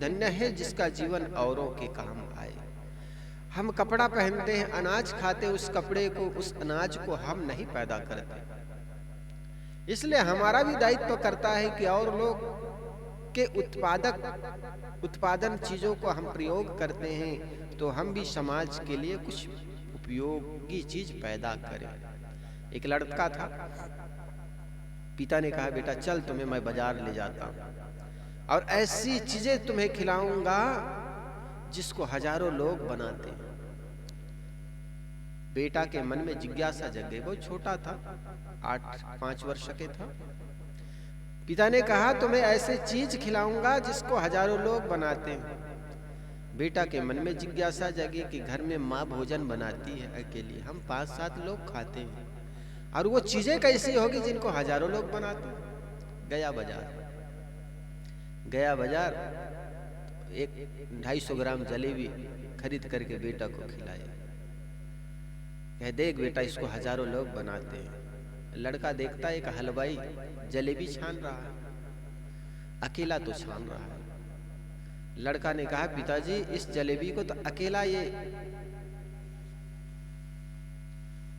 धन्य है जिसका जीवन औरों के काम आए। हम कपड़ा पहनते हैं, अनाज खाते, उस कपड़े को, उस अनाज को हम नहीं पैदा करते। इसलिए हमारा भी दायित्व करता है कि और लोग के उत्पादन चीजों को हम प्रयोग करते हैं तो हम भी समाज के लिए कुछ उपयोगी चीज पैदा करें। एक लड़का था, पिता ने कहा बेटा चल तुम्हें मैं बाजार ले जाता हूं और ऐसी चीजें तुम्हें खिलाऊंगा जिसको हजारों लोग बनाते हैं। बेटा के मन में जिज्ञासा जग गई। बहुत छोटा था, 5 वर्ष के था। पिता ने कहा तुम्हें ऐसे चीज खिलाऊंगा जिसको हजारों लोग बनाते हैं। बेटा के मन में जिज्ञासा जगी कि घर में माँ भोजन बनाती है अकेली, हम 5-7 लोग खाते हैं, और वो चीजें कैसी होगी जिनको हजारों लोग बनाते हैं। गया बाजार, एक 250 ग्राम जलेबी खरीद करके बेटा को खिलाया। कह देख बेटा इसको हजारों लोग बनाते हैं। लड़का देखता एक हलवाई जलेबी छान रहा है, अकेला तो छान रहा है। लड़का ने कहा पिताजी इस जलेबी को तो अकेला ये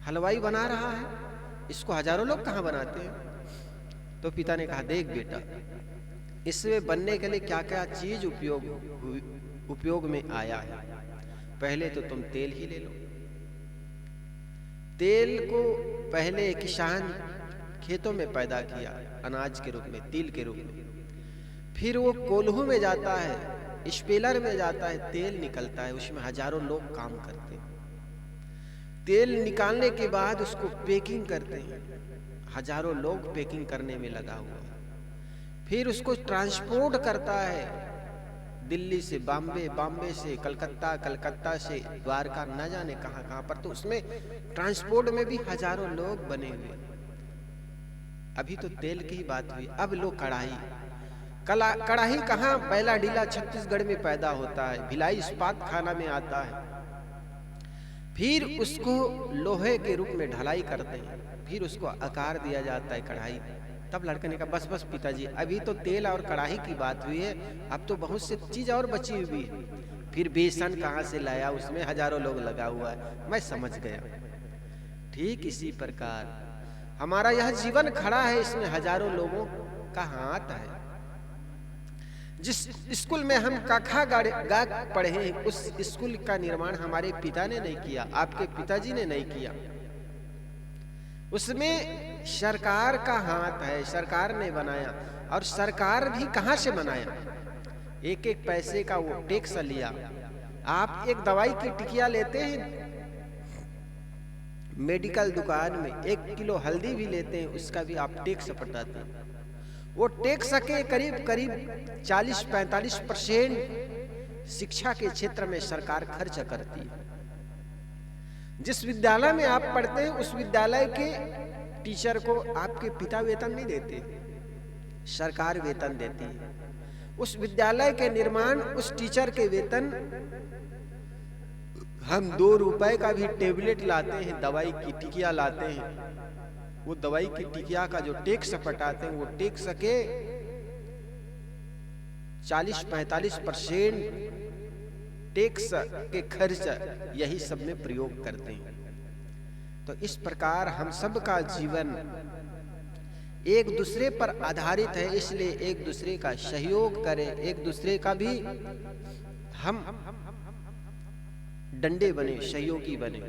हलवाई बना रहा है, इसको हजारों लोग कहां बनाते हैं। तो पिता ने कहा देख बेटा इसमें बनने के लिए क्या क्या चीज उपयोग में आया है। पहले तो तुम तेल ही ले लो। तेल को पहले किसान खेतों में पैदा किया अनाज के रूप में, तिल के रूप में। फिर वो कोल्हू में जाता है, स्पेलर में जाता है, तेल निकलता है, उसमें हजारों लोग काम करते हैं। तेल निकालने के बाद उसको पैकिंग करते हैं, हजारों लोग पैकिंग करने में लगा हुआ है। फिर उसको ट्रांसपोर्ट करता है दिल्ली से बॉम्बे, बॉम्बे से कलकत्ता, कलकत्ता से द्वारका, न जाने कहां कहां पर। तो उसमें ट्रांसपोर्ट में भी हजारों लोग बने हुए। अभी तो तेल की ही बात हुई, अब लो कढ़ाई। कढ़ाई कहां, बैला डीला छत्तीसगढ़ में पैदा होता है, भिलाई इस्पात खाना में आता है। फिर उसको लोहे के रूप में ढलाई करते हैं, फिर उसको आकार दिया जाता है कढ़ाई। तब लड़के ने कहा बस पिताजी अभी तो तेल और कढ़ाई की बात हुई है, अब तो बहुत सी चीज और बची हुई है। फिर बेसन कहां से लाया, उसमें हजारों लोग लगा हुआ है। मैं समझ गया। ठीक इसी प्रकार हमारा यह जीवन खड़ा है, इसमें हजारों लोगों का हाथ है। जिस स्कूल में हम कखा गा पढ़े हैं, उस स्कूल का निर्माण हमारे पिता ने नहीं किया, आपके पिताजी ने नहीं किया। उसमें सरकार का हाथ है, सरकार ने बनाया। और सरकार भी कहां से बनाया, एक एक पैसे का वो टैक्स लिया। आप एक दवाई की टिकिया लेते हैं मेडिकल दुकान में, 1 किलो हल्दी भी लेते हैं, उसका भी आप टैक्स पटाते हैं। वो टैक्स के करीब करीब 40-45% शिक्षा के क्षेत्र में सरकार खर्च करती है। जिस विद्यालय में आप पढ़ते हैं उस विद्यालय के टीचर को आपके पिता वेतन नहीं देते, सरकार वेतन देती है। उस विद्यालय के निर्माण, उस टीचर के वेतन, हम 2 रुपए का भी टेबलेट लाते हैं, दवाई की टिकिया लाते हैं, वो दवाई की टिकिया का जो टैक्स पटाते हैं, वो टैक्स के 40-45% टैक्स के खर्च यही सब में प्रयोग करते हैं। तो इस प्रकार हम सब का जीवन एक दूसरे पर आधारित है, इसलिए एक दूसरे का सहयोग करें, एक दूसरे का भी हम डंडे बने, सहयोगी बने।